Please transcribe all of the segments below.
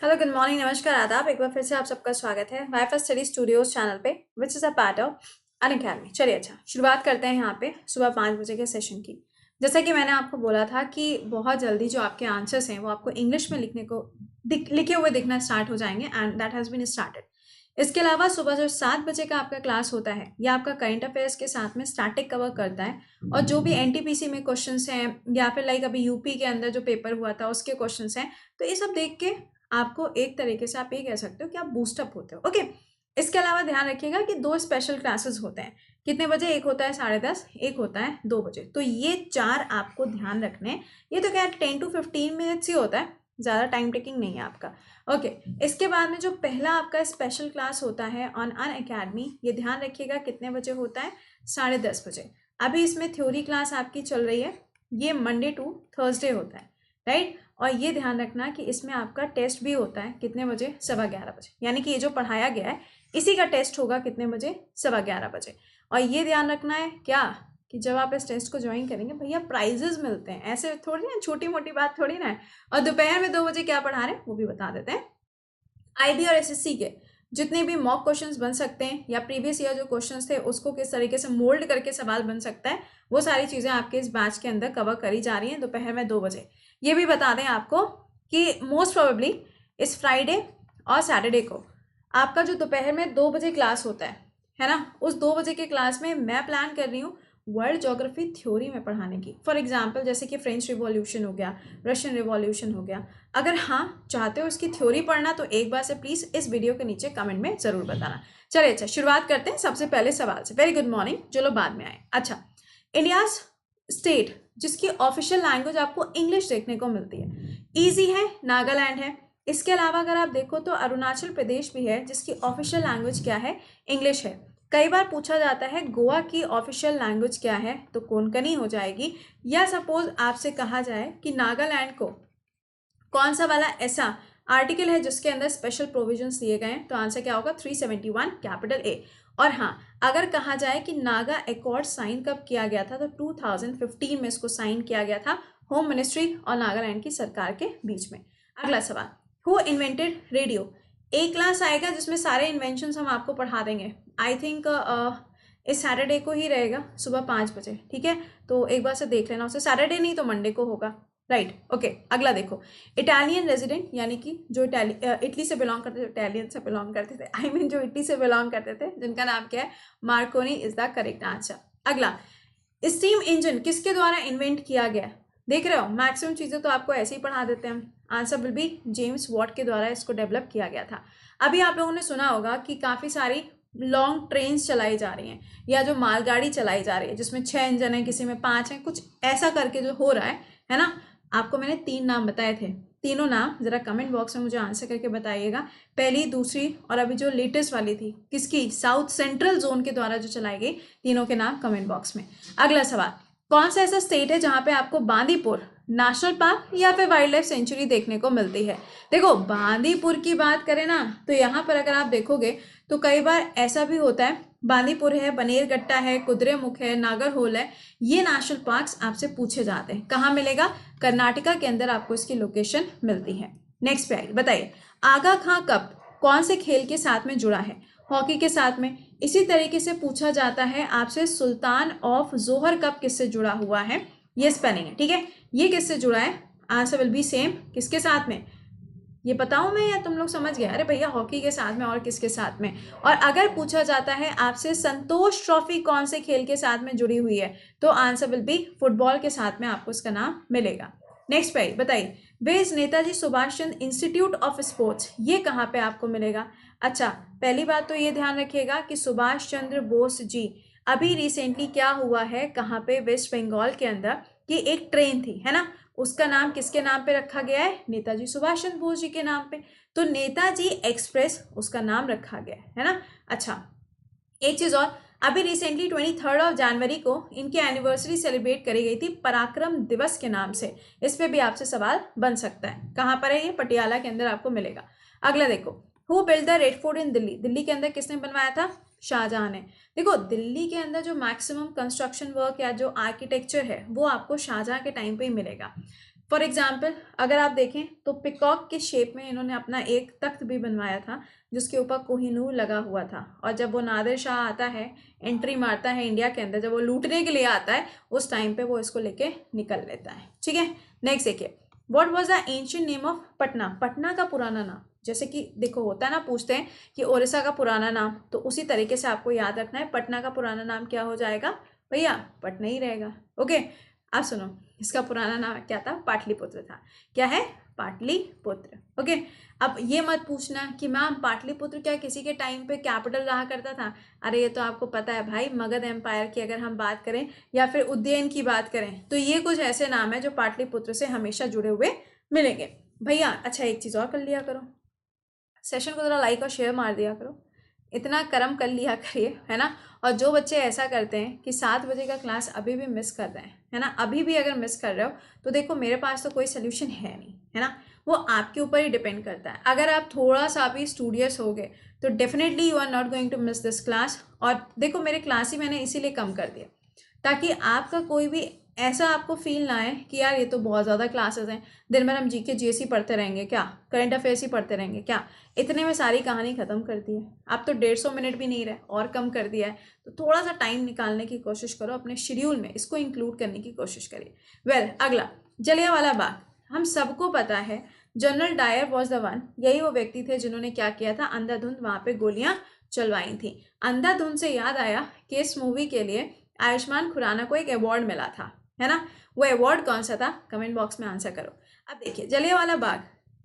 Hello good morning नमस्कार आदाब। एक बार फिर से आप सबका स्वागत है वाईफाई स्टडी स्टूडियोज चैनल पे which is a part of Unacademy. चलिए अच्छा शुरुआत करते हैं यहाँ पे सुबह 5 बजे के सेशन की। जैसा कि मैंने आपको बोला था कि बहुत जल्दी जो आपके आंसर्स हैं वो आपको इंग्लिश में लिखे हुए दिखना स्टार्ट हो जाएंगे and that has been started. इसके अलावा सुबह जो 7 बजे का आपका क्लास होता है यह आपका करंट अफेयर्स के साथ में स्टैटिक कवर करता है और जो भी एनटीपीसी में क्वेश्चंस हैं या फिर लाइक अभी यूपी के अंदर जो पेपर हुआ था उसके क्वेश्चंस हैं, तो ये सब देख के आपको एक तरीके से आप ये कह सकते हो कि आप बूस्टअप होते हो। ओके, इसके अलावा ध्यान रखिएगा कि 2 स्पेशल क्लासेस होते हैं। कितने बजे? एक होता है 10:30, एक होता है 2 बजे। तो ये 4 आपको ध्यान रखने। ये तो क्या 10 to 15 मिनट्स ही होता है, ज़्यादा टाइम टेकिंग नहीं है आपका। ओके, इसके बाद में जो पहला आपका स्पेशल क्लास होता है ऑन अनअकैडमी, ये ध्यान रखिएगा कितने बजे होता है? 10:30 बजे। अभी इसमें थ्योरी क्लास आपकी चल रही है, ये मंडे टू थर्सडे होता है, राइट। और ये ध्यान रखना कि इसमें आपका टेस्ट भी होता है कितने बजे? 11:15 बजे। यानी कि ये जो पढ़ाया गया है इसी का टेस्ट होगा कितने बजे? 11:15 बजे। और ये ध्यान रखना है क्या कि जब आप इस टेस्ट को ज्वाइन करेंगे भैया प्राइजेस मिलते हैं, ऐसे थोड़ी ना, छोटी मोटी बात थोड़ी ना है। और दोपहर में 2 बजे क्या पढ़ा रहे हैं वो भी बता देते हैं। आईबी और एसएससी के जितने भी मॉक क्वेश्चंस बन सकते हैं या प्रीवियस ईयर जो क्वेश्चंस थे उसको किस तरीके से मोल्ड करके सवाल बन सकता है, वो सारी चीज़ें आपके इस बैच के अंदर कवर करी जा रही हैं दोपहर में 2 बजे। ये भी बता दें आपको कि मोस्ट प्रोबेबली इस फ्राइडे और सैटरडे को आपका जो दोपहर में 2 बजे क्लास होता है ना, उस 2 बजे के क्लास में मैं प्लान कर रही हूँ वर्ल्ड ज्योग्राफी थ्योरी में पढ़ाने की। फॉर एग्जाम्पल जैसे कि फ्रेंच रिवॉल्यूशन हो गया, रशियन रिवॉल्यूशन हो गया। अगर हाँ चाहते हो इसकी थ्योरी पढ़ना तो एक बार से प्लीज़ इस वीडियो के नीचे कमेंट में ज़रूर बताना। चलिए अच्छा शुरुआत करते हैं सबसे पहले सवाल से। वेरी गुड मॉर्निंग, जो लोग बाद में आए। अच्छा, इंडिया स्टेट जिसकी ऑफिशियल लैंग्वेज आपको इंग्लिश देखने को मिलती है, ईजी है, नागालैंड है। इसके अलावा अगर आप देखो तो अरुणाचल प्रदेश भी है जिसकी ऑफिशियल लैंग्वेज क्या है? इंग्लिश है। कई बार पूछा जाता है गोवा की ऑफिशियल लैंग्वेज क्या है, तो कोंकणी हो जाएगी। या सपोज आपसे कहा जाए कि नागालैंड को कौन सा वाला ऐसा आर्टिकल है जिसके अंदर स्पेशल प्रोविजंस दिए गए हैं, तो आंसर क्या होगा? 371 कैपिटल ए। और हाँ, अगर कहा जाए कि नागा अकॉर्ड साइन कब किया गया था, तो 2015 में इसको साइन किया गया था होम मिनिस्ट्री और नागालैंड की सरकार के बीच में। अगला सवाल, हु इन्वेंटेड रेडियो? एक क्लास आएगा जिसमें सारे इन्वेंशंस हम आपको पढ़ा देंगे। आई थिंक इस सैटरडे को ही रहेगा सुबह 5 बजे, ठीक है। तो एक बार से देख लेना, उसे सैटरडे नहीं तो मंडे को होगा, राइट। ओके, अगला देखो, इटालियन रेजिडेंट यानी कि जो इटली से बिलोंग करते थे, इटालियन से बिलोंग करते थे, आई मीन जो इटली से बिलोंग करते थे, जिनका नाम क्या है? Markovnikov is the correct answer. अगला, स्टीम इंजन किसके द्वारा इन्वेंट किया गया? देख रहे हो मैक्सिमम चीज़ें तो आपको ऐसे ही पढ़ा देते हैं। Answer will be James Watt के द्वारा इसको डेवलप किया गया था। अभी आप लोगों ने सुना होगा कि काफ़ी सारी लॉन्ग ट्रेन्स चलाई जा रही हैं या जो मालगाड़ी चलाई जा रही है जिसमें 6 इंजन है, किसी में 5 हैं, कुछ ऐसा करके जो हो रहा है ना। आपको मैंने 3 नाम बताए थे, तीनों नाम जरा कमेंट बॉक्स में मुझे आंसर करके बताइएगा। पहली, दूसरी और अभी जो लेटेस्ट वाली थी किसकी? साउथ सेंट्रल जोन के द्वारा जो चलाई गई, तीनों के नाम कमेंट बॉक्स में। अगला सवाल, कौन सा ऐसा स्टेट है जहां पे आपको बांदीपुर नेशनल पार्क या फिर वाइल्ड लाइफ सेंचुरी देखने को मिलती है? देखो बांदीपुर की बात करें ना तो यहाँ पर अगर आप देखोगे तो कई बार ऐसा भी होता है, बांदीपुर है, बनेरगट्टा है, कुद्रेमुख है, नागरहोल है, ये नेशनल पार्क्स आपसे पूछे जाते हैं। कहाँ मिलेगा? कर्नाटका के अंदर आपको इसकी लोकेशन मिलती है। नेक्स्ट पे आइए, बताइए आगा खां कप कौन से खेल के साथ में जुड़ा है? हॉकी के साथ में। इसी तरीके से पूछा जाता है आपसे सुल्तान ऑफ जोहर कप किससे जुड़ा हुआ है? ये स्पेलिंग है, ठीक है। ये किससे जुड़ा है? आंसर विल बी सेम, किसके साथ में? ये बताऊं मैं या तुम लोग समझ गए? अरे भैया हॉकी के साथ में, और किसके साथ में? और अगर पूछा जाता है आपसे संतोष ट्रॉफी कौन से खेल के साथ में जुड़ी हुई है, तो आंसर विल बी फुटबॉल के साथ में आपको इसका नाम मिलेगा। नेक्स्ट पे बताइए, way is Netaji Subhash Chandra institute of sports, ये कहाँ पे आपको मिलेगा? अच्छा, पहली बात तो ये ध्यान रखिएगा कि सुभाष चंद्र बोस जी अभी रिसेंटली क्या हुआ है, कहाँ पे? वेस्ट बंगाल के अंदर की एक ट्रेन थी, है ना, उसका नाम किसके नाम पे रखा गया है? नेताजी सुभाष चंद्र बोस जी के नाम पे। तो नेताजी एक्सप्रेस उसका नाम रखा गया है ना। अच्छा, एक चीज और, अभी रिसेंटली 23 जनवरी को इनकी एनिवर्सरी सेलिब्रेट करी गई थी पराक्रम दिवस के नाम से। इस पे भी आपसे सवाल बन सकता है। कहाँ पर है ये? पटियाला के अंदर आपको मिलेगा। अगला देखो, who build the Red Fort in Delhi? Delhi के अंदर किसने बनवाया था? शाहजहां ने। देखो दिल्ली के अंदर जो मैक्सिमम कंस्ट्रक्शन वर्क या जो आर्किटेक्चर है वो आपको शाहजहां के टाइम पे ही मिलेगा। फॉर एग्जाम्पल अगर आप देखें तो पिकॉक के शेप में इन्होंने अपना एक तख्त भी बनवाया था जिसके ऊपर कोहिनूर लगा हुआ था, और जब वो नादिर शाह आता है, एंट्री मारता है इंडिया के अंदर, जब वो लूटने के लिए आता है, उस टाइम पे वो इसको लेके निकल लेता है। ठीक है, नेक्स्ट देखिए, what was the ancient name of Patna? Patna का पुराना नाम, जैसे कि देखो होता है ना, पूछते हैं कि ओडिशा का पुराना नाम, तो उसी तरीके से आपको याद रखना है, पटना का पुराना नाम क्या हो जाएगा भैया? पटना ही रहेगा। ओके, आप सुनो, इसका पुराना नाम क्या था? पाटलिपुत्र था। क्या है? पाटलिपुत्र। ओके, अब ये मत पूछना कि मैम पाटलिपुत्र क्या किसी के टाइम पे कैपिटल रहा करता था? अरे ये तो आपको पता है भाई, मगध एम्पायर की अगर हम बात करें या फिर उज्जैन की बात करें तो ये कुछ ऐसे नाम है जो पाटलिपुत्र से हमेशा जुड़े हुए मिलेंगे भैया। अच्छा, एक चीज़ और कर लिया करो, सेशन को ज़रा लाइक और शेयर मार दिया करो, इतना कर्म कर लिया करिए, है ना। और जो बच्चे ऐसा करते हैं कि 7 बजे का क्लास अभी भी मिस कर रहे हैं, है ना, अभी भी अगर मिस कर रहे हो तो देखो मेरे पास तो कोई सोल्यूशन है नहीं, है ना, वो आपके ऊपर ही डिपेंड करता है। अगर आप थोड़ा सा भी स्टूडियस हो गए तो definitely you are not going to miss this class. और देखो मेरे क्लास ही मैंने इसीलिए कम कर दिया ताकि आपका कोई भी ऐसा आपको फील ना आए कि यार ये तो बहुत ज़्यादा क्लासेस हैं, दिन भर हम जीके जीएसई पढ़ते रहेंगे क्या, करंट अफेयर्स ही पढ़ते रहेंगे क्या, इतने में सारी कहानी ख़त्म कर दी है। आप तो 150 मिनट भी नहीं रहे और कम कर दिया है, तो थोड़ा सा टाइम निकालने की कोशिश करो, अपने शेड्यूल में इसको इंक्लूड करने की कोशिश करिए। वेल, अगला जलियांवाला बाग, हम सबको पता है general Dyer was the one, यही वो व्यक्ति थे जिन्होंने क्या किया था, अंधाधुंध वहाँ पे गोलियाँ चलवाई थी। अंधाधुंध से याद आया कि इस मूवी के लिए आयुष्मान खुराना को एक अवार्ड मिला था, है ना, वो अवार्ड कौन सा था? कमेंट बॉक्स में आंसर करो। अब देखिए जलियांवाला बाग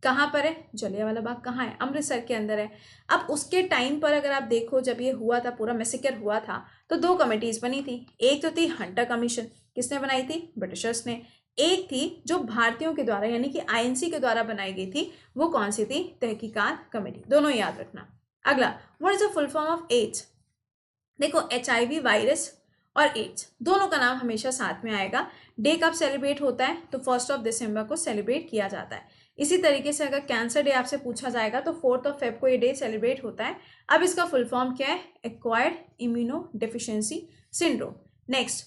कहाँ पर है? जलियांवाला बाग कहाँ है? अमृतसर के अंदर है। अब उसके टाइम पर अगर आप देखो, जब ये हुआ था, पूरा मैसेकर हुआ था, तो 2 कमेटीज बनी थी। एक तो थी हंटर कमीशन, किसने बनाई थी? ब्रिटिशर्स ने। एक थी जो भारतीयों के द्वारा यानी कि आईएनसी के द्वारा बनाई गई थी, वो कौन सी थी? तहकीकात कमेटी। दोनों याद रखना। अगला, what is the full form of AIDS? देखो HIV वायरस और एड्स दोनों का नाम हमेशा साथ में आएगा। डे कब सेलिब्रेट होता है? तो 1 दिसंबर को सेलिब्रेट किया जाता है। इसी तरीके से अगर कैंसर डे आपसे पूछा जाएगा तो 4 फेब को ये डे सेलिब्रेट होता है। अब इसका फुल फॉर्म क्या है? Acquired immuno deficiency syndrome. Next,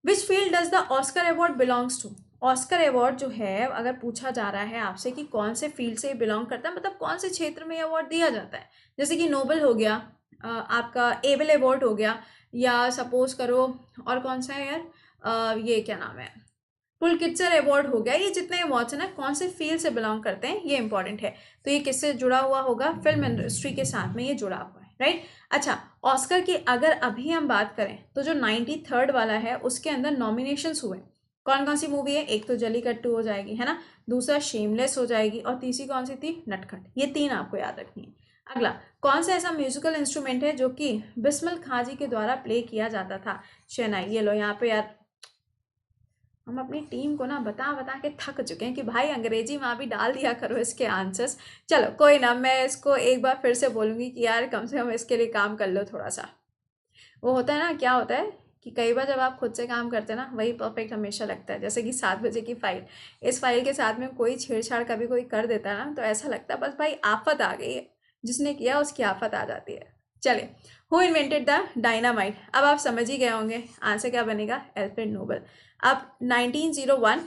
which field does the Oscar award belongs to? Oscar award जो है अगर पूछा जा रहा है आपसे कि कौन से फील्ड से बिलोंग करता है, मतलब कौन से क्षेत्र में अवार्ड दिया जाता है, जैसे कि नोबल हो गया, आपका एबल अवार्ड हो गया, या सपोज करो और कौन सा है यार, ये क्या नाम है, पुलकित्जर अवार्ड हो गया। ये जितने अवार्ड्स हैं ना, कौन से फील्ड से बिलोंग करते हैं, ये इंपॉर्टेंट है। तो ये किससे जुड़ा हुआ होगा? फिल्म इंडस्ट्री के साथ में ये जुड़ा हुआ है, राइट। अच्छा, ऑस्कर की अगर अभी हम बात करें तो जो 93rd वाला है उसके अंदर नॉमिनेशंस हुए। कौन कौन सी मूवी है? एक तो जलीकट्टू हो जाएगी, है ना, दूसरा शेमलेस हो जाएगी, और तीसरी कौन सी थी? नटखट। ये 3 आपको याद रखनी है। अगला, कौन सा ऐसा म्यूजिकल इंस्ट्रूमेंट है जो कि बिस्मिल खां जी के द्वारा प्ले किया जाता था? शहनाई। ये लो यहाँ पे यार, हम अपनी टीम को ना बता बता के थक चुके हैं कि भाई अंग्रेजी वहाँ भी डाल दिया करो इसके आंसर्स। चलो कोई ना, मैं इसको एक बार फिर से बोलूँगी कि यार कम से कम इसके लिए काम कर लो थोड़ा सा। वो होता है ना, क्या होता है कि कई बार जब आप खुद से काम करते हैं ना, वही परफेक्ट हमेशा लगता है। जैसे कि 7 बजे की फाइल, इस फाइल के साथ में कोई छेड़छाड़ कभी कोई कर देता है ना, तो ऐसा लगता है बस भाई आफत आ गई है, जिसने किया उसकी आफत आ जाती है। चलिए, हु इन्वेंटेड द डायनामाइट? अब आप समझ ही गए होंगे आंसर क्या बनेगा? Alfred Nobel. अब 1901,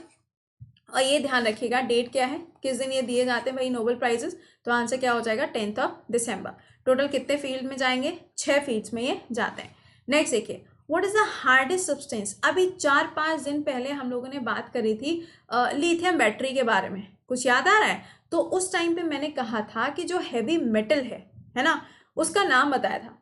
और ये ध्यान रखिएगा डेट क्या है, किस दिन ये दिए जाते हैं भाई नोबेल प्राइजेस, तो आंसर क्या हो जाएगा? 10 दिसंबर। टोटल कितने फील्ड में जाएंगे? 6 फील्ड्स में ये जाते हैं। नेक्स्ट देखिए, what is the hardest substance? अभी 4-5 दिन पहले हम लोगों ने बात करी थी लिथियम बैटरी के बारे में, कुछ याद आ रहा है? तो उस टाइम पे मैंने कहा था कि जो हैवी मेटल है ना, उसका नाम बताया था।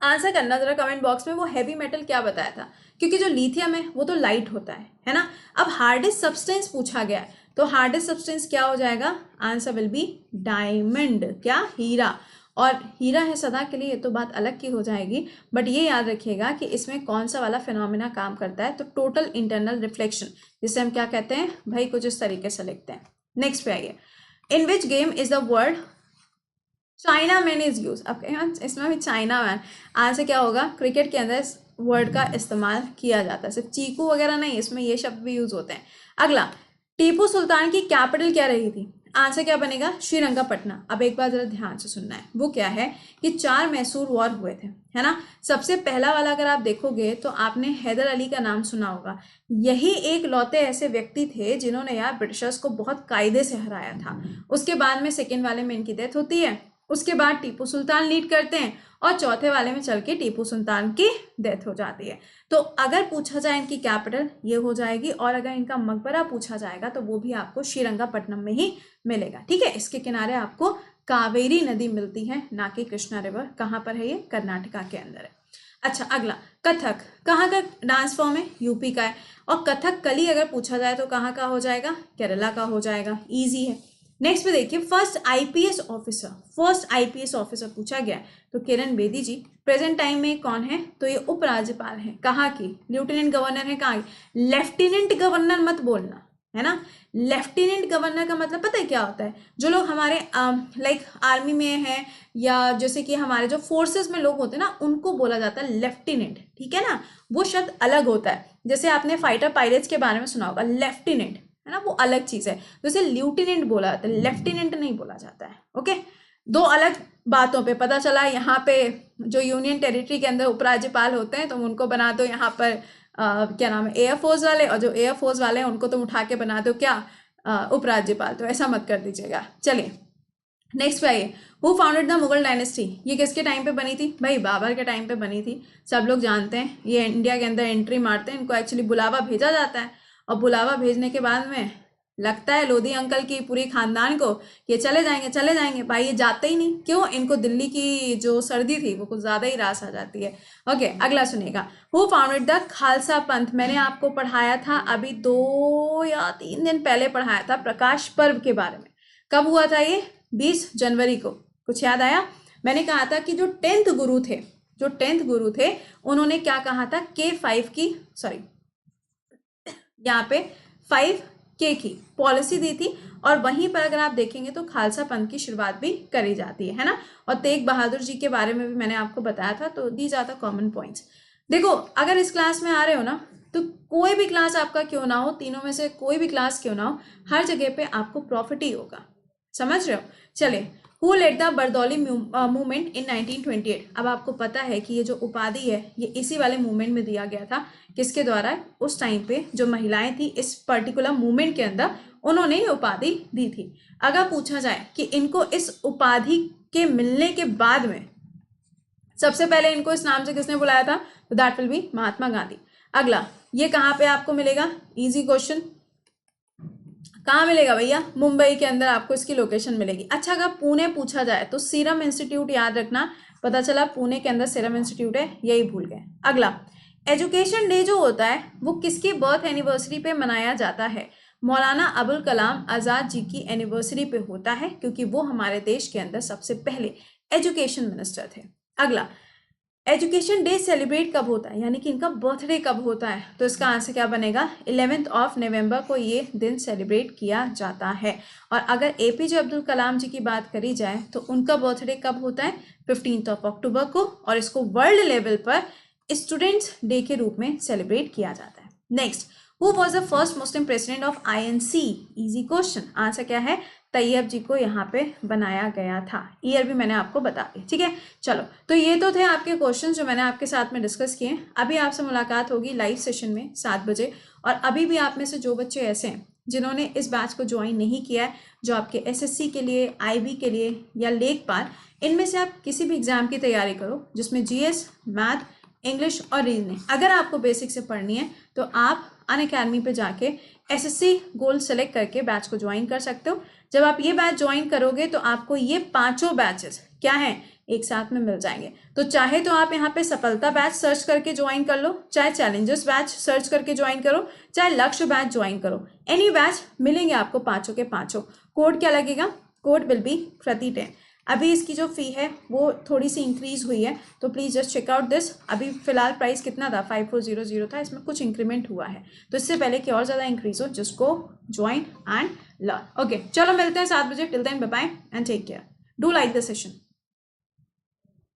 आंसर करना जरा कमेंट बॉक्स में, वो हैवी मेटल क्या बताया था, क्योंकि जो लिथियम है वो तो लाइट होता है ना। अब हार्डेस्ट सब्सटेंस पूछा गया है, तो हार्डेस्ट सब्सटेंस क्या हो जाएगा? Answer will be diamond. क्या? हीरा। और हीरा है सदा के लिए, ये तो बात अलग की हो जाएगी, बट ये याद रखिएगा कि इसमें कौन सा वाला फिनोमिना काम करता है, तो टोटल इंटरनल रिफ्लेक्शन, जिसे हम क्या कहते हैं भाई, कुछ इस तरीके से लिखते हैं। नेक्स्ट पे आइए, in which game is the word China man is use? अब इसमें भी चाइना मैन, आंसर क्या होगा? क्रिकेट के अंदर इस वर्ड का इस्तेमाल किया जाता है, सिर्फ चीकू वगैरह नहीं, इसमें ये शब्द भी यूज होते हैं। अगला, टीपू सुल्तान की कैपिटल क्या रही थी? आंसर क्या बनेगा? श्रीरंगपट्टनम। अब एक बार जरा ध्यान से सुनना है, वो क्या है कि 4 मैसूर वॉर हुए थे, है ना। सबसे पहला वाला अगर आप देखोगे तो आपने हैदर अली का नाम सुना होगा। यही एक लौते ऐसे व्यक्ति थे जिन्होंने यार ब्रिटिशर्स को बहुत कायदे से हराया था। उसके बाद में सेकेंड वाले में इनकी डेथ होती है, उसके बाद टीपू सुल्तान लीड करते हैं और चौथे वाले में चल के टीपू सुल्तान की डेथ हो जाती है। तो अगर पूछा जाए इनकी कैपिटल ये हो जाएगी, और अगर इनका मकबरा पूछा जाएगा तो वो भी आपको श्रीरंगपट्टनम में ही मिलेगा। ठीक है, इसके किनारे आपको कावेरी नदी मिलती है, ना कि कृष्णा रिवर। कहाँ पर है ये? कर्नाटका के अंदर है। अच्छा, अगला कथक कहाँ का डांस फॉर्म है? यूपी का है। और कथक कली अगर पूछा जाए तो कहाँ का हो जाएगा? केरला का हो जाएगा। ईजी है। नेक्स्ट पे देखिए, फर्स्ट आईपीएस ऑफिसर पूछा गया तो किरण बेदी जी। प्रेजेंट टाइम में कौन है? तो ये उपराज्यपाल है। कहाँ की? लेफ्टिनेंट गवर्नर है। कहाँ की? लेफ्टिनेंट गवर्नर मत बोलना, है ना। लेफ्टिनेंट गवर्नर का मतलब पता है क्या होता है? जो लोग हमारे लाइक आर्मी में है या जैसे कि हमारे जो फोर्सेस में लोग होते हैं ना, उनको बोला जाता है लेफ्टिनेंट। ठीक है ना, वो शब्द अलग होता है। जैसे आपने फाइटर पायलट्स के बारे में सुना होगा, लेफ्टिनेंट, है ना, वो अलग चीज है। जैसे ल्यूटिनेंट बोला जाता है, लेफ्टिनेंट नहीं बोला जाता है। ओके, दो अलग बातों पे पता चला। यहाँ पे जो यूनियन टेरिटरी के अंदर उपराज्यपाल होते हैं तो उनको बना दो यहाँ पर क्या नाम है, एयरफोर्स वाले, और जो एयरफोर्स वाले हैं उनको तुम उठा के बना दो क्या? उपराज्यपाल। तो ऐसा मत कर दीजिएगा। चलिए नेक्स्ट पे आइए। Who founded the Mughal dynasty? ये किसके टाइम पे बनी थी? भाई बाबर के टाइम पे बनी थी। सब लोग जानते हैं। ये इंडिया के अंदर एंट्री मारते हैं, इनको एक्चुअली बुलावा भेजा जाता है, और बुलावा भेजने के बाद में लगता है लोधी अंकल की पूरी खानदान को ये चले जाएंगे। भाई ये जाते ही नहीं। क्यों? इनको दिल्ली की जो सर्दी थी वो कुछ ज्यादा ही रास आ जाती है। ओके, अगला सुनिएगा। हु फाउंडेड द खालसा पंथ? मैंने आपको पढ़ाया था अभी 2 या 3 दिन पहले पढ़ाया था प्रकाश पर्व के बारे में। कब हुआ था ये? 20 जनवरी को। कुछ याद आया? मैंने कहा था कि जो 10th गुरु थे उन्होंने क्या कहा था? K5 की, सॉरी यहाँ पे 5K की पॉलिसी दी थी, और वहीं पर अगर आप देखेंगे तो खालसा पंथ की शुरुआत भी करी जाती है ना। और तेग बहादुर जी के बारे में भी मैंने आपको बताया था। तो these are the common points. देखो, अगर इस क्लास में आ रहे हो ना, तो कोई भी क्लास आपका क्यों ना हो, तीनों में से कोई भी क्लास क्यों ना हो, हर जगह पे आपको प्रॉफिट ही होगा। समझ रहे हो? चलिए, who led the Bardoli movement in 1928? अब आपको पता है कि ये जो उपाधि है ये इसी वाले मूवमेंट में दिया गया था। किसके द्वारा? उस टाइम पे जो महिलाएं थी इस पर्टिकुलर मूवमेंट के अंदर, उन्होंने ये उपाधि दी थी। अगर पूछा जाए कि इनको इस उपाधि के मिलने के बाद में सबसे पहले इनको इस नाम से किसने बुलाया था, तो that will be Mahatma Gandhi. अगला, ये कहाँ पे आपको मिलेगा? इजी क्वेश्चन, कहाँ मिलेगा भैया? मुंबई के अंदर आपको इसकी लोकेशन मिलेगी। अच्छा, अगर पुणे पूछा जाए तो सीरम इंस्टीट्यूट याद रखना। पता चला पुणे के अंदर सीरम इंस्टीट्यूट है, यही भूल गए। अगला, एजुकेशन डे जो होता है वो किसकी बर्थ एनिवर्सरी पे मनाया जाता है? मौलाना अबुल कलाम आज़ाद जी की एनिवर्सरी पे होता है, क्योंकि वो हमारे देश के अंदर सबसे पहले एजुकेशन मिनिस्टर थे। अगला, एजुकेशन डे सेलिब्रेट कब होता है, यानी कि इनका बर्थडे कब होता है? तो इसका आंसर क्या बनेगा? 11 नवंबर को ये दिन सेलिब्रेट किया जाता है। और अगर एपीजे अब्दुल कलाम जी की बात करी जाए तो उनका बर्थडे कब होता है? 15 अक्टूबर को, और इसको वर्ल्ड लेवल पर स्टूडेंट्स डे के रूप में सेलिब्रेट किया जाता है। Next, who was the first Muslim president of INC? Easy question. Answer क्या है? तैयब जी को यहाँ पे बनाया गया था। ईयर भी मैंने आपको बता दी। ठीक है, चलो, तो ये तो थे आपके क्वेश्चन जो मैंने आपके साथ में डिस्कस किए। अभी आपसे मुलाकात होगी लाइव सेशन में 7 बजे। और अभी भी आप में से जो बच्चे ऐसे हैं जिन्होंने इस बैच को ज्वाइन नहीं किया है, जो आपके SSC के लिए, IB के लिए या लेखपाल, इनमें से आप किसी भी एग्जाम की तैयारी करो जिसमें GS, मैथ, इंग्लिश और रीजनिंग अगर आपको बेसिक से पढ़नी है, तो आप अनअकैडमी पे जाके SSC गोल्ड सेलेक्ट करके बैच को ज्वाइन कर सकते हो। जब आप ये बैच ज्वाइन करोगे तो आपको ये 5 बैचेस क्या हैं, एक साथ में मिल जाएंगे। तो चाहे तो आप यहाँ पे सफलता बैच सर्च करके ज्वाइन कर लो, चाहे चैलेंजर्स बैच सर्च करके ज्वाइन करो, चाहे लक्ष्य बैच ज्वाइन करो, एनी बैच मिलेंगे आपको 5 के 5। कोड क्या लगेगा? कोड विल बी प्रति10। अभी इसकी जो फी है वो थोड़ी सी इंक्रीज हुई है, तो please just check out this. अभी फिलहाल प्राइस कितना था? 5400 था। इसमें कुछ इंक्रीमेंट हुआ है, तो इससे पहले कि और ज़्यादा इंक्रीज हो, just go join and learn. Okay, चलो मिलते हैं 7 बजे। Till then bye bye and take care. Do like the session.